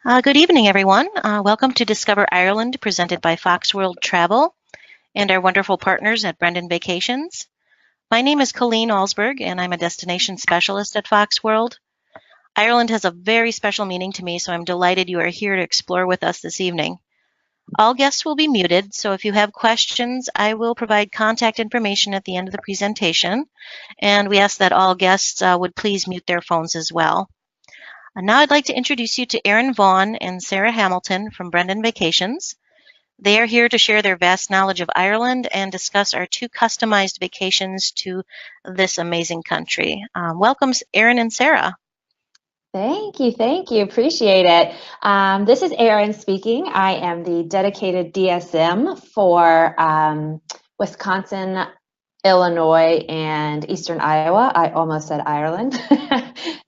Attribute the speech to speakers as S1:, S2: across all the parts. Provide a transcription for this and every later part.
S1: Good evening, everyone. Welcome to Discover Ireland, presented by Fox World Travel and our wonderful partners at Brendan Vacations. My name is Colleen Alsberg, and I'm a destination specialist at Fox World. Ireland has a very special meaning to me, so I'm delighted you are here to explore with us this evening. All guests will be muted, so if you have questions, I will provide contact information at the end of the presentation, and we ask that all guests would please mute their phones as well. And now I'd like to introduce you to Erin Vaughan and Sarah Hamilton from Brendan Vacations. They are here to share their vast knowledge of Ireland and discuss our two customized vacations to this amazing country. Welcome, Erin and Sarah.
S2: Thank you, thank you. Appreciate it. This is Erin speaking. I am the dedicated DSM for Wisconsin, Illinois, and Eastern Iowa. I almost said Ireland,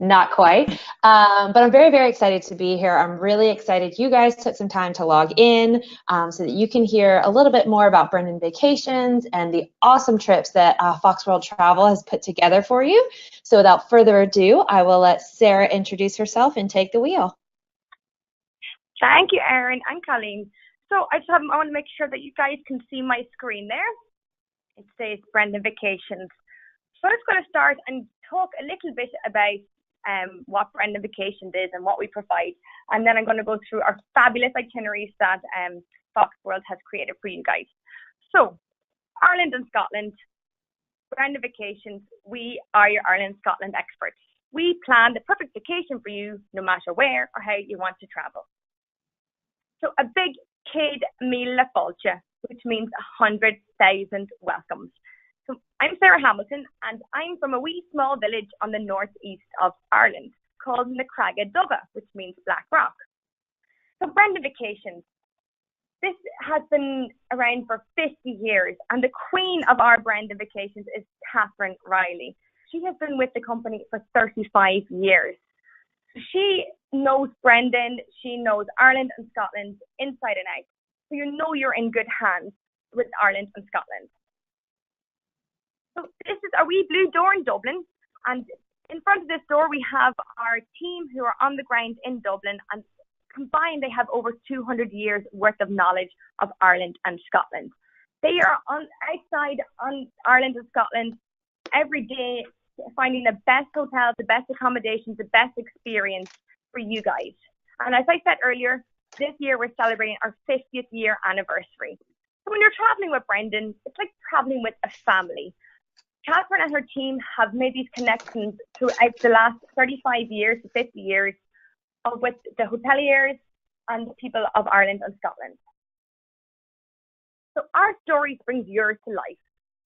S2: not quite. But I'm very, very excited to be here. I'm really excited you guys took some time to log in so that you can hear a little bit more about Brendan Vacations and the awesome trips that Fox World Travel has put together for you. So without further ado, I will let Sarah introduce herself and take the wheel.
S3: Thank you, Erin and Colleen. So I want to make sure that you guys can see my screen there. It says Brendan Vacations. So I'm just going to start and talk a little bit about what Brendan Vacations is and what we provide. And then I'm going to go through our fabulous itineraries that Fox World has created for you guys. So Ireland and Scotland, Brendan Vacations, we are your Ireland and Scotland experts. We plan the perfect vacation for you no matter where or how you want to travel. So a big Céad Míle Fáilte, which means 100,000 welcomes. So I'm Sarah Hamilton, and I'm from a wee small village on the northeast of Ireland called Na Craigh Doga, which means Black Rock. So Brendan Vacations, this has been around for 50 years, and the queen of our Brendan Vacations is Catherine Riley. She has been with the company for 35 years. She knows Brendan, she knows Ireland and Scotland inside and out. So you know you're in good hands with Ireland and Scotland. So this is our wee blue door in Dublin, and in front of this door we have our team who are on the ground in Dublin, and combined they have over 200 years worth of knowledge of Ireland and Scotland. They are outside on Ireland and Scotland every day, finding the best hotels, the best accommodations, the best experience for you guys. And as I said earlier, this year we're celebrating our 50th year anniversary. So when you're traveling with Brendan, it's like traveling with a family. Catherine and her team have made these connections throughout the last 35 years to 50 years with the hoteliers and the people of Ireland and Scotland. So our stories brings yours to life.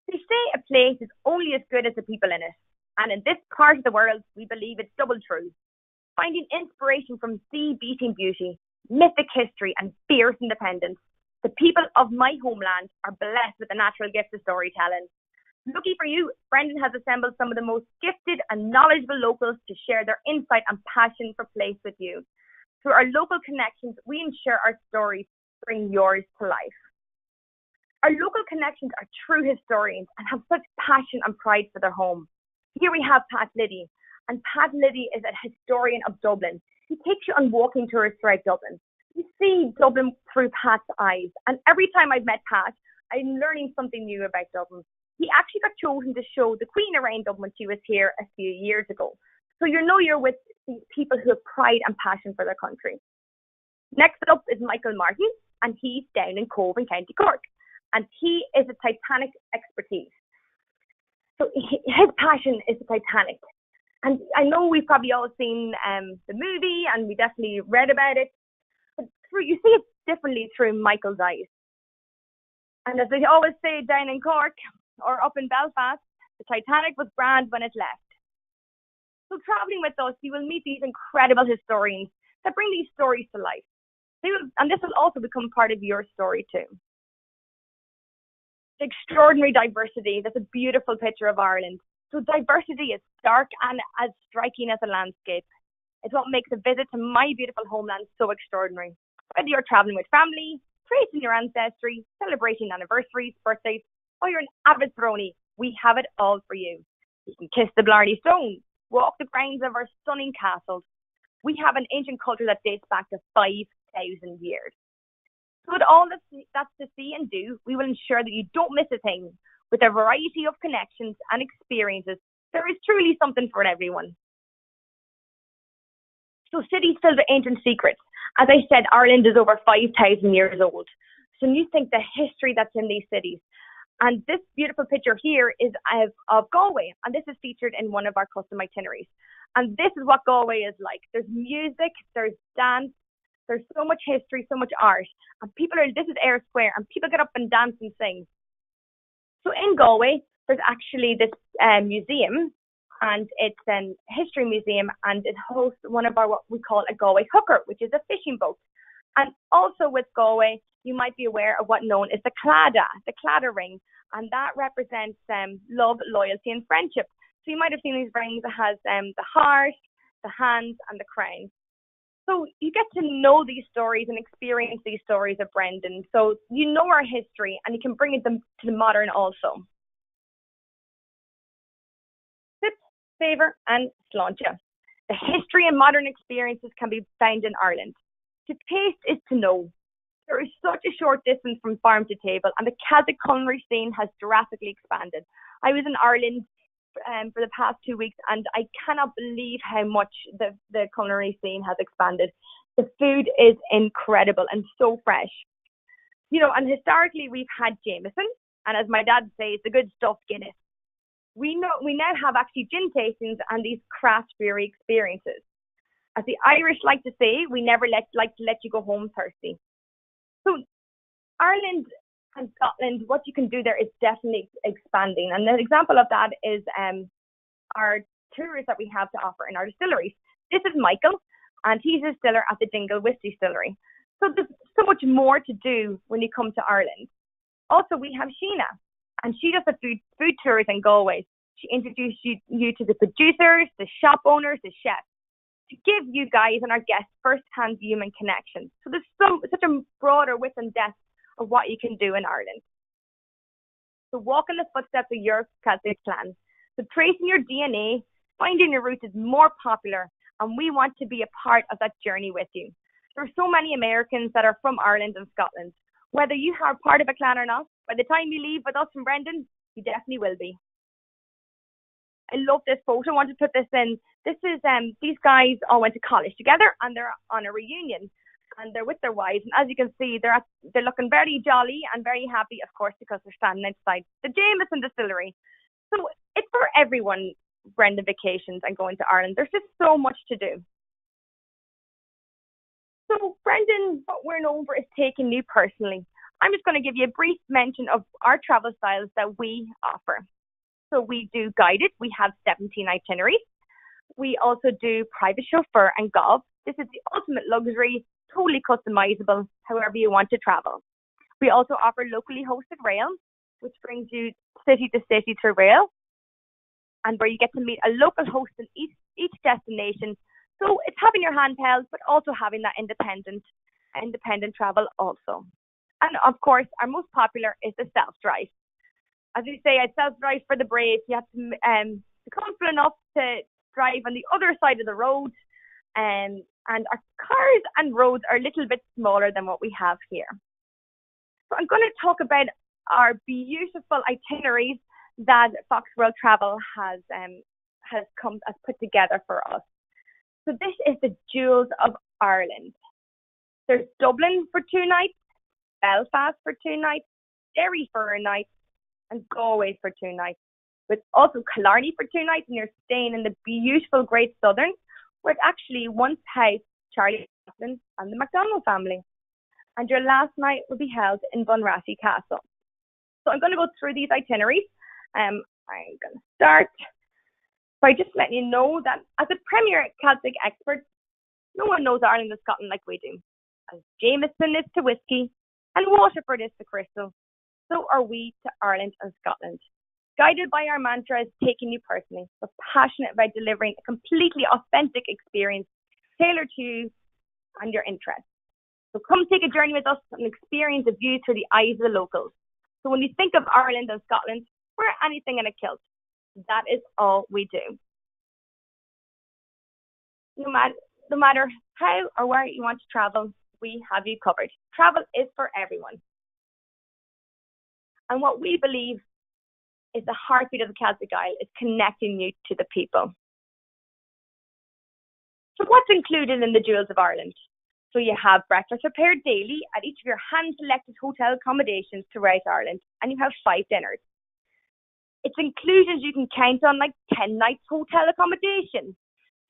S3: They say a place is only as good as the people in it. And in this part of the world, we believe it's double true. Finding inspiration from sea-beating beauty, mythic history, and fierce independence, the people of my homeland are blessed with the natural gift of storytelling. Lucky for you, Brendan has assembled some of the most gifted and knowledgeable locals to share their insight and passion for place with you. Through our local connections, we ensure our stories bring yours to life. Our local connections are true historians and have such passion and pride for their home. Here we have Pat Liddy, and Pat Liddy is a historian of Dublin. He takes you on walking tours throughout Dublin. You see Dublin through Pat's eyes, and every time I've met Pat, I'm learning something new about Dublin. He actually got chosen to show the Queen around Dublin when she was here a few years ago. So you know you're with these people who have pride and passion for their country. Next up is Michael Martin, and he's down in Cove in County Cork, and he is a Titanic expertise. So his passion is the Titanic. And I know we've probably all seen the movie, and we definitely read about it, but you see it differently through Michael's eyes. And as they always say down in Cork, or up in Belfast, the Titanic was grand when it left. So traveling with us, you will meet these incredible historians that bring these stories to life. And this will also become part of your story too. The extraordinary diversity, that's a beautiful picture of Ireland. So diversity is stark and as striking as a landscape. It's what makes a visit to my beautiful homeland so extraordinary. Whether you're traveling with family, tracing your ancestry, celebrating anniversaries, birthdays, or you're an avid throny, we have it all for you. You can kiss the Blarney Stone, walk the grounds of our stunning castles, we have an ancient culture that dates back to 5,000 years. So with all that's to see and do, we will ensure that you don't miss a thing. With a variety of connections and experiences, there is truly something for everyone. So cities filled with ancient secrets. As I said, Ireland is over 5,000 years old. So you think the history that's in these cities. And this beautiful picture here is of Galway, and this is featured in one of our custom itineraries. And this is what Galway is like. There's music, there's dance, there's so much history, so much art. And this is Eyre Square, and people get up and dance and sing. So in Galway, there's actually this museum, and it's a history museum, and it hosts one of what we call a Galway hooker, which is a fishing boat. And also with Galway, you might be aware of what known as the Claddagh ring, and that represents love, loyalty, and friendship. So you might have seen these rings that has the heart, the hands, and the crown. So you get to know these stories and experience these stories of Brendan. So you know our history, and you can bring it to the modern also. Sip, savour, and sláinte. The history and modern experiences can be found in Ireland. To taste is to know. There is such a short distance from farm to table, and the Celtic culinary scene has drastically expanded. I was in Ireland for the past 2 weeks, and I cannot believe how much the culinary scene has expanded. The food is incredible and so fresh. And historically we've had Jameson, and as my dad says, the good stuff Guinness. We now have actually gin tastings and these craft brewery experiences. As the Irish like to say, we never like to let you go home thirsty. So Ireland and Scotland, what you can do there is definitely expanding. And an example of that is our tours that we have to offer in our distilleries. This is Michael, and he's a distiller at the Dingle Whiskey Distillery. So there's so much more to do when you come to Ireland. Also, we have Sheena, and she does the food tours in Galway. She introduces you to the producers, the shop owners, the chefs, to give you guys and our guests first-hand human connections. So there's such a broader width and depth of what you can do in Ireland. So walk in the footsteps of your Celtic clan. So tracing your DNA, finding your roots is more popular, and we want to be a part of that journey with you. There are so many Americans that are from Ireland and Scotland. Whether you are part of a clan or not, by the time you leave with us from Brendan, you definitely will be. I love this photo. I want to put this in. This is these guys all went to college together, and they're on a reunion, and they're with their wives. And as you can see, they're looking very jolly and very happy, of course, because they're standing outside the Jameson Distillery. So it's for everyone, Brendan Vacations and going to Ireland. There's just so much to do. So Brendan, what we're known for is taking you personally. I'm just going to give you a brief mention of our travel styles that we offer. So we do guided. We have 17 itineraries. We also do private chauffeur and golf. This is the ultimate luxury, totally customizable, however you want to travel. We also offer locally hosted rail, which brings you city to city through rail, and where you get to meet a local host in each destination. So it's having your handheld, but also having that independent travel also. And of course, our most popular is the self-drive. As we say, I self-drive for the brave. You have to be comfortable enough to drive on the other side of the road. And our cars and roads are a little bit smaller than what we have here. So I'm going to talk about our beautiful itineraries that Fox World Travel has put together for us. So this is the Jewels of Ireland. There's Dublin for 2 nights, Belfast for 2 nights, Derry for a night, and Galway for 2 nights. With also Killarney for 2 nights, and you're staying in the beautiful Great Southern, where it actually once housed Charlie Chaplin and the MacDonald family. And your last night will be held in Bunratty Castle. So I'm going to go through these itineraries. I'm going to start by just letting you know that as a premier Celtic expert, no one knows Ireland and Scotland like we do. As Jameson is to whiskey and Waterford is to crystal, so are we to Ireland and Scotland. Guided by our mantra is taking you personally, but passionate about delivering a completely authentic experience tailored to you and your interests. So come take a journey with us and experience a view through the eyes of the locals. So when you think of Ireland and Scotland, we're anything in a kilt. That is all we do. no matter how or where you want to travel, we have you covered. Travel is for everyone. And what we believe is the heartbeat of the Celtic Isle is connecting you to the people. So what's included in the Jewels of Ireland? So you have breakfast prepared daily at each of your hand-selected hotel accommodations throughout Ireland, and you have 5 dinners. It's inclusions you can count on, like 10 nights hotel accommodation,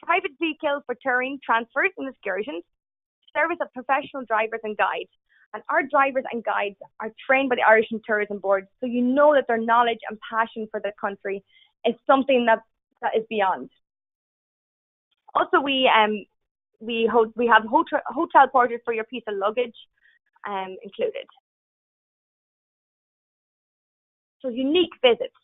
S3: private vehicles for touring, transfers and excursions, service of professional drivers and guides. And our drivers and guides are trained by the Irish Tourism Board, so you know that their knowledge and passion for the country is something that is beyond. Also, we have hotel porters for your piece of luggage included. So unique visits.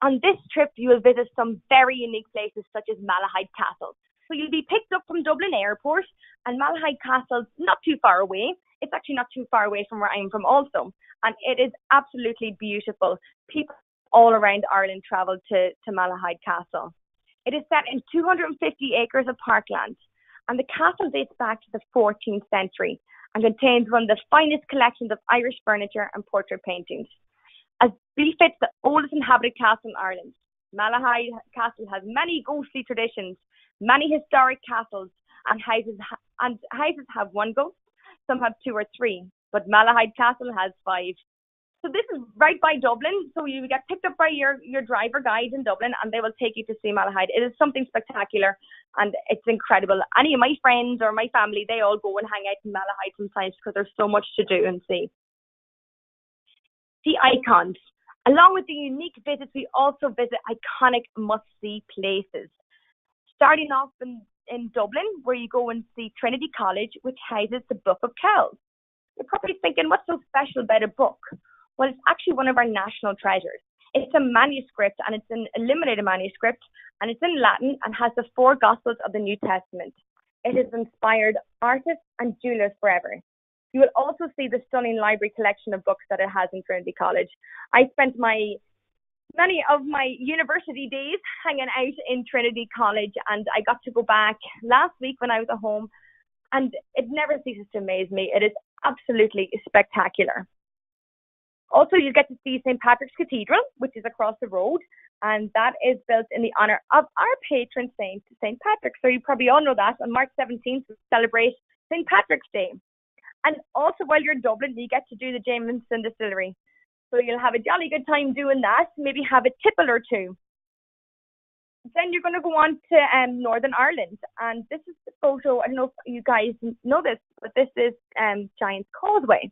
S3: On this trip, you will visit some very unique places such as Malahide Castle. So you'll be picked up from Dublin Airport, and Malahide Castle's not too far away. It's actually not too far away from where I'm from also. And it is absolutely beautiful. People all around Ireland travel to Malahide Castle. It is set in 250 acres of parkland, and the castle dates back to the 14th century and contains one of the finest collections of Irish furniture and portrait paintings. As befits the oldest inhabited castle in Ireland, Malahide Castle has many ghostly traditions, many historic castles, and houses have one ghost, some have 2 or 3, but Malahide Castle has 5. So this is right by Dublin, so you get picked up by your driver guide in Dublin, and they will take you to see Malahide. It is something spectacular, and it's incredible. Any of my friends or my family, they all go and hang out in Malahide sometimes because there's so much to do and see. The icons. Along with the unique visits, we also visit iconic must-see places. Starting off in Dublin, where you go and see Trinity College, which houses the Book of Kells. You're probably thinking, what's so special about a book? Well, it's actually one of our national treasures. It's a manuscript, and it's an illuminated manuscript, and it's in Latin and has the 4 Gospels of the New Testament. It has inspired artists and jewelers forever. You will also see the stunning library collection of books that it has in Trinity College. I spent many of my university days hanging out in Trinity College, and I got to go back last week when I was at home, and it never ceases to amaze me. It is absolutely spectacular. Also, you get to see St. Patrick's Cathedral, which is across the road, and that is built in the honour of our patron saint, St. Patrick. So you probably all know that on March 17th, we celebrate St. Patrick's Day. And also, while you're in Dublin, you get to do the Jameson Distillery. So you'll have a jolly good time doing that, maybe have a tipple or 2. Then you're going to go on to Northern Ireland. And this is the photo. I don't know if you guys know this, but this is Giant's Causeway.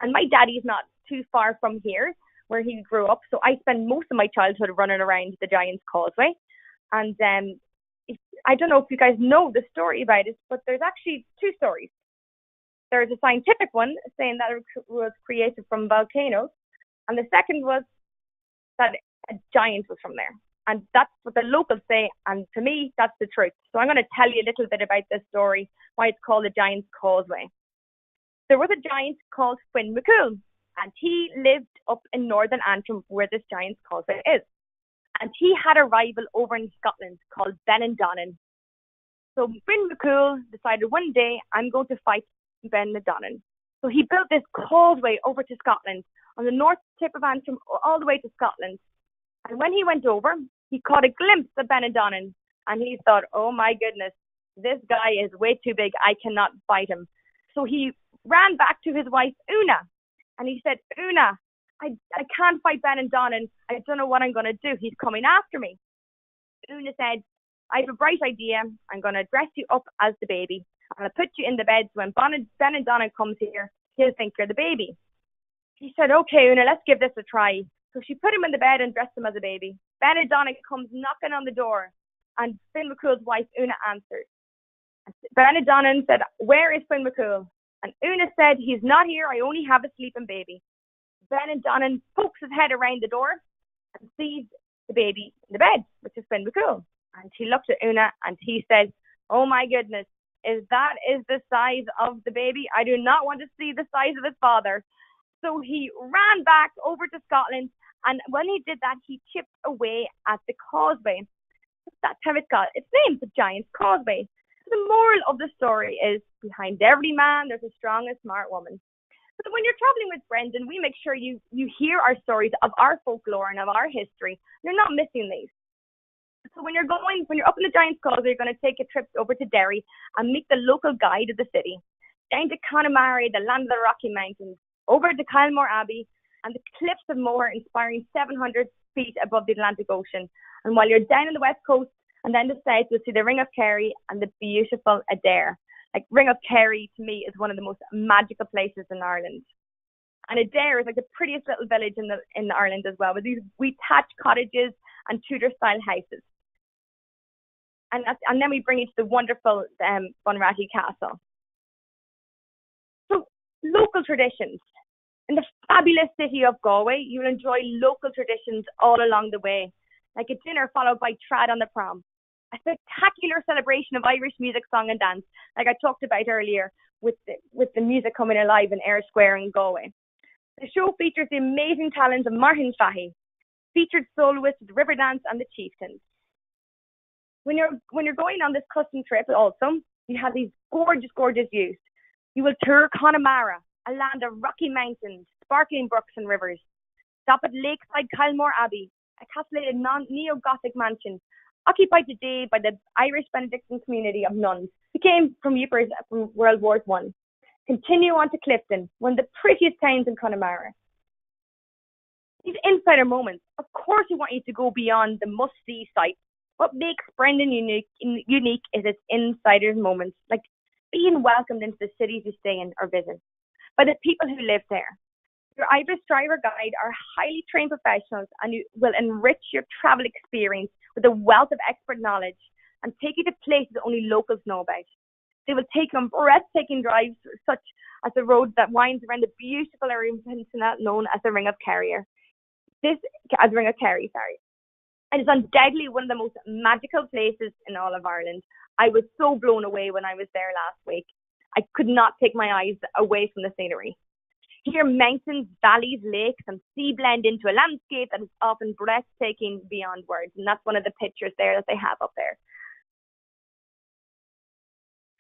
S3: And my daddy's not too far from here, where he grew up. So I spent most of my childhood running around the Giant's Causeway. And I don't know if you guys know the story about it, but there's actually 2 stories. There's a scientific one saying that it was created from volcanoes, and the second was that a giant was from there. And that's what the locals say, and to me, that's the truth. So I'm going to tell you a little bit about this story, why it's called the Giant's Causeway. There was a giant called Finn McCool, and he lived up in Northern Antrim, where this Giant's Causeway is. And he had a rival over in Scotland called Benandonnan. So Finn McCool decided one day, I'm going to fight Benandonnan. So he built this causeway over to Scotland, on the north tip of Antrim, all the way to Scotland. And when he went over, he caught a glimpse of Benandonnan, and he thought, oh my goodness, this guy is way too big, I cannot fight him. So he ran back to his wife, Una, and he said, Una, I can't fight Benandonnan, I don't know what I'm going to do, he's coming after me. Una said, I have a bright idea, I'm going to dress you up as the baby. I'm going to put you in the bed, so when Benandonnan comes here, he'll think you're the baby. He said, okay, Una, let's give this a try. So she put him in the bed and dressed him as a baby. Benandonnan comes knocking on the door, and Finn McCool's wife, Una, answered. Benandonnan said, where is Finn McCool? And Una said, he's not here, I only have a sleeping baby. Benandonnan pokes his head around the door and sees the baby in the bed, which is Finn McCool. And he looked at Una and he said, oh my goodness, is the size of the baby? I do not want to see the size of his father. So he ran back over to Scotland, and when he did that, he chipped away at the causeway. That's how it's got its name, the Giant's Causeway. So the moral of the story is behind every man, there's a strong and smart woman. But when you're traveling with Brendan, we make sure you hear our stories of our folklore and of our history. You're not missing these. So when you're up in the Giant's Causeway, you're going to take a trip over to Derry and meet the local guide of the city. Down to Connemara, the land of the Rocky Mountains, over to Kylemore Abbey and the cliffs of Moher, inspiring 700 feet above the Atlantic Ocean. And while you're down on the west coast and then the south, you'll see the Ring of Kerry and the beautiful Adare. Like Ring of Kerry, to me, is one of the most magical places in Ireland. And Adare is like the prettiest little village in Ireland as well, with these wee thatched cottages and Tudor-style houses. And then we bring you to the wonderful Bunratty Castle. So, local traditions. In the fabulous city of Galway, you'll enjoy local traditions all along the way, like a dinner followed by trad on the prom, a spectacular celebration of Irish music, song and dance, like I talked about earlier with the music coming alive in Eyre Square in Galway. The show features the amazing talents of Martin Fahey, featured soloists with Riverdance and the Chieftains. When you're going on this custom trip also, you have these gorgeous, gorgeous views. You will tour Connemara, a land of rocky mountains, sparkling brooks and rivers. Stop at lakeside Kylemore Abbey, a castellated neo-Gothic mansion, occupied today by the Irish Benedictine community of nuns who came from Ypres from World War I. Continue on to Clifton, one of the prettiest towns in Connemara. These insider moments, of course we want you to go beyond the must-see sites. What makes Brendan unique is its insider moments, like being welcomed into the cities you stay in or visit by the people who live there. Your Ibis driver guide are highly trained professionals and you will enrich your travel experience with a wealth of expert knowledge and take you to places only locals know about. They will take you on breathtaking drives such as the road that winds around the beautiful area peninsula known as the Ring of Kerry. It is undoubtedly one of the most magical places in all of Ireland. I was so blown away when I was there last week. I could not take my eyes away from the scenery. Here, mountains, valleys, lakes, and sea blend into a landscape that is often breathtaking beyond words. And that's one of the pictures there that they have up there.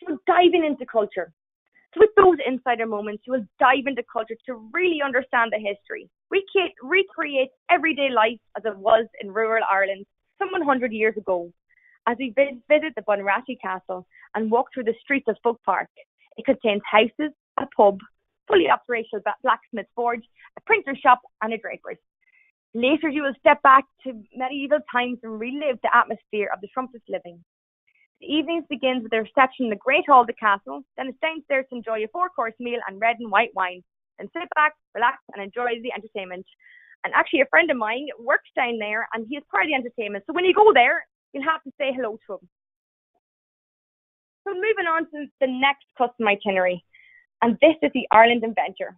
S3: So diving into culture. So with those insider moments, you will dive into culture to really understand the history. Recreate everyday life as it was in rural Ireland some 100 years ago. As we visit the Bunratty Castle and walk through the streets of Folk Park, it contains houses, a pub, fully operational blacksmith forge, a printer shop and a draper's. Later you will step back to medieval times and relive the atmosphere of the trumpets living. The evenings begins with a reception in the Great Hall of the castle, then it's downstairs to enjoy a 4-course meal and red and white wine. Then sit back, relax and enjoy the entertainment. And actually a friend of mine works down there and he is part of the entertainment. So when you go there, you'll have to say hello to him. So moving on to the next custom itinerary. And this is the Ireland Adventure.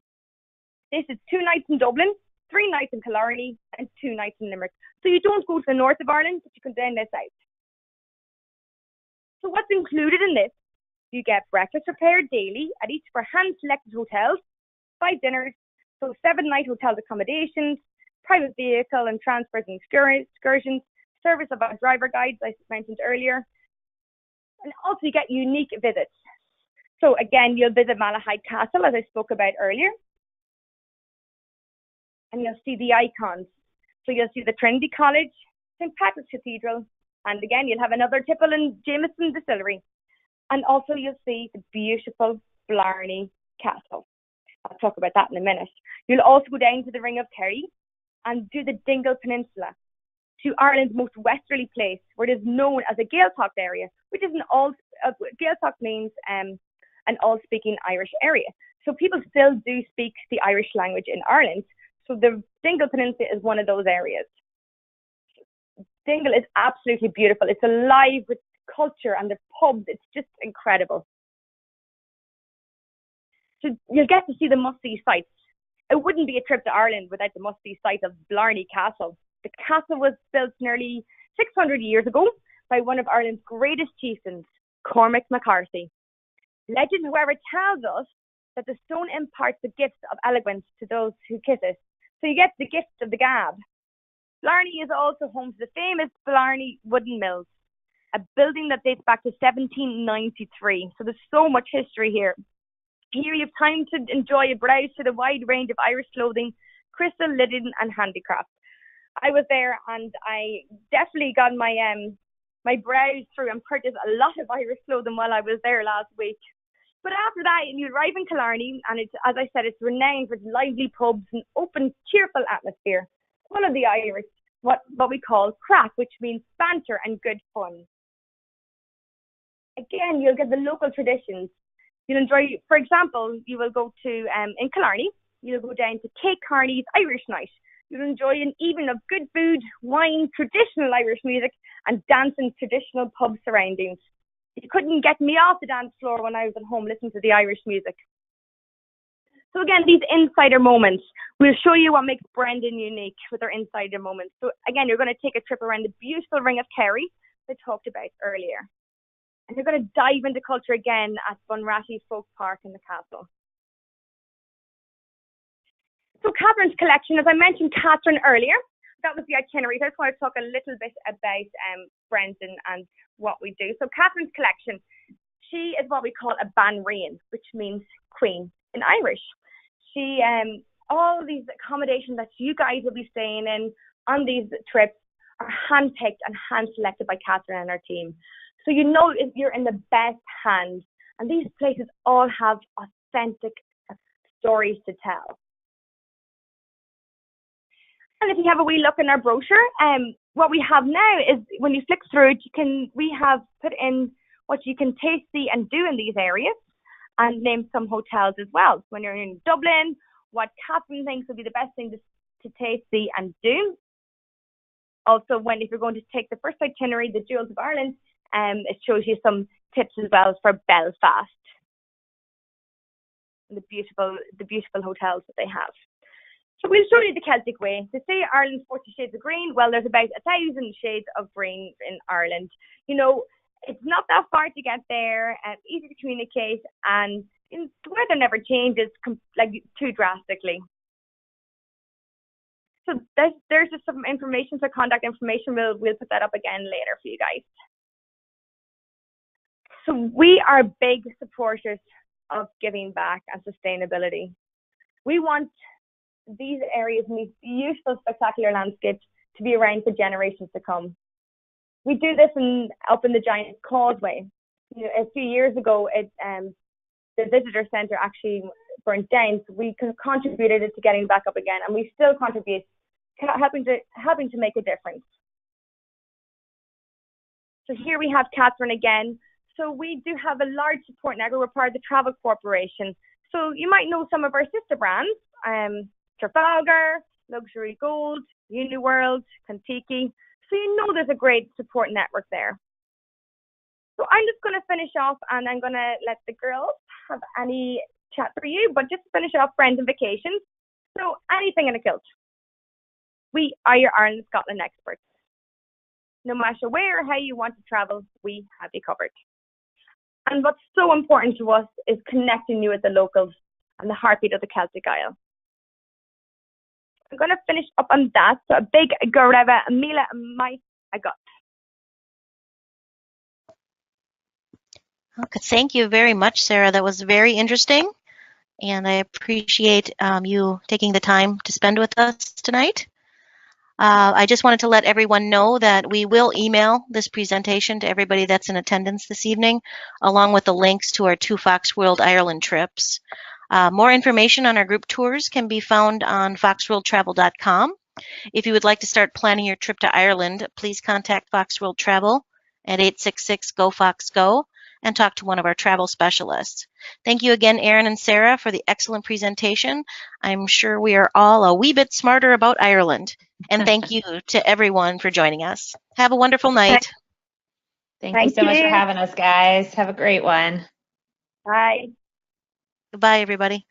S3: This is 2 nights in Dublin, 3 nights in Killarney, and 2 nights in Limerick. So you don't go to the north of Ireland, but you come down the south. So what's included in this? You get breakfast prepared daily at each of our hand-selected hotels, 5 dinners, so 7-night hotel accommodations, private vehicle and transfers and excursions, service of our driver guides, I mentioned earlier. And also you get unique visits. So again, you'll visit Malahide Castle, as I spoke about earlier. And you'll see the icons. So you'll see the Trinity College, St. Patrick's Cathedral, and again, you'll have another Tipple and Jameson Distillery. And also you'll see the beautiful Blarney Castle. I'll talk about that in a minute. You'll also go down to the Ring of Kerry and do the Dingle Peninsula, to Ireland's most westerly place, where it is known as a Gaeltacht area, which is Gaeltacht means an all-speaking Irish area. So people still do speak the Irish language in Ireland. So the Dingle Peninsula is one of those areas. Dingle is absolutely beautiful. It's alive with culture and the pubs. It's just incredible. So you'll get to see the must-see sites. It wouldn't be a trip to Ireland without the must-see site of Blarney Castle. The castle was built nearly 600 years ago by one of Ireland's greatest chieftains, Cormac McCarthy. Legend, however, tells us that the stone imparts the gifts of eloquence to those who kiss it. So you get the gift of the gab. Blarney is also home to the famous Blarney Wooden Mills. a building that dates back to 1793. So there's so much history here. Here you have time to enjoy a browse to the wide range of Irish clothing, crystal, linen, and handicraft. I was there and I definitely got my browse through and purchased a lot of Irish clothing while I was there last week. But after that, you arrive in Killarney, and it's, as I said, it's renowned for its lively pubs and open, cheerful atmosphere. Full of the Irish, what we call crack, which means banter and good fun. Again, you'll get the local traditions. You'll enjoy, for example, you will go to, in Killarney, you'll go down to Kate Carney's Irish Night. You'll enjoy an evening of good food, wine, traditional Irish music, and dancing traditional pub surroundings. You couldn't get me off the dance floor when I was at home listening to the Irish music. So again, these insider moments, we'll show you what makes Brendan unique with our insider moments. So again, you're going to take a trip around the beautiful Ring of Kerry that I talked about earlier. And you're going to dive into culture again at Bunratty Folk Park in the castle. So Catherine's collection, as I mentioned Catherine earlier, that was the itinerary. So I just want to talk a little bit about Brendan and what we do. So Catherine's collection, she is what we call a Banrian, which means queen in Irish. She, all these accommodations that you guys will be staying in on these trips are handpicked and hand-selected by Catherine and her team. So you know you're in the best hands. And these places all have authentic stories to tell. And if you have a wee look in our brochure, what we have now is when you flick through it, we have put in what you can taste, see, and do in these areas, and name some hotels as well. When you're in Dublin, what Catherine thinks would be the best thing to taste, see, and do. Also, if you're going to take the first itinerary, the Jewels of Ireland, it shows you some tips as well for Belfast and the beautiful hotels that they have. So we'll show you the Celtic way. To say Ireland's 40 shades of green, well, there's about 1,000 shades of green in Ireland. You know, it's not that far to get there, easy to communicate, and the weather never changes too drastically. So there's just some information, so contact information. We'll put that up again later for you guys. So we are big supporters of giving back and sustainability. We want these areas and these beautiful, spectacular landscapes to be around for generations to come. We do this up in the Giant's Causeway. You know, a few years ago, the visitor centre actually burnt down, so we contributed to getting it back up again, and we still contribute, helping to make a difference. So here we have Catherine again. So we do have a large support network. We're part of the Travel Corporation. So you might know some of our sister brands, Trafalgar, Luxury Gold, Uniworld, Contiki. So you know there's a great support network there. So I'm just going to finish off, and I'm going to let the girls have any chat for you, but just to finish off Brendan Vacations. So anything in a kilt. We are your Ireland Scotland experts. No matter where or how you want to travel, we have you covered. And what's so important to us is connecting you with the locals and the heartbeat of the Celtic Isle. I'm going to finish up on that. So a big Goreva Mila Mai Agot.
S1: Okay, thank you very much, Sarah. That was very interesting, and I appreciate you taking the time to spend with us tonight. I just wanted to let everyone know that we will email this presentation to everybody that's in attendance this evening, along with the links to our 2 Fox World Ireland trips. More information on our group tours can be found on foxworldtravel.com. If you would like to start planning your trip to Ireland, please contact Fox World Travel at 866-GO-FOX-GO and talk to one of our travel specialists. Thank you again, Erin and Sarah, for the excellent presentation. I'm sure we are all a wee bit smarter about Ireland. And thank you to everyone for joining us. Have a wonderful night.
S2: Thank you so much for having us, guys. Have a great one.
S3: Bye.
S1: Goodbye, everybody.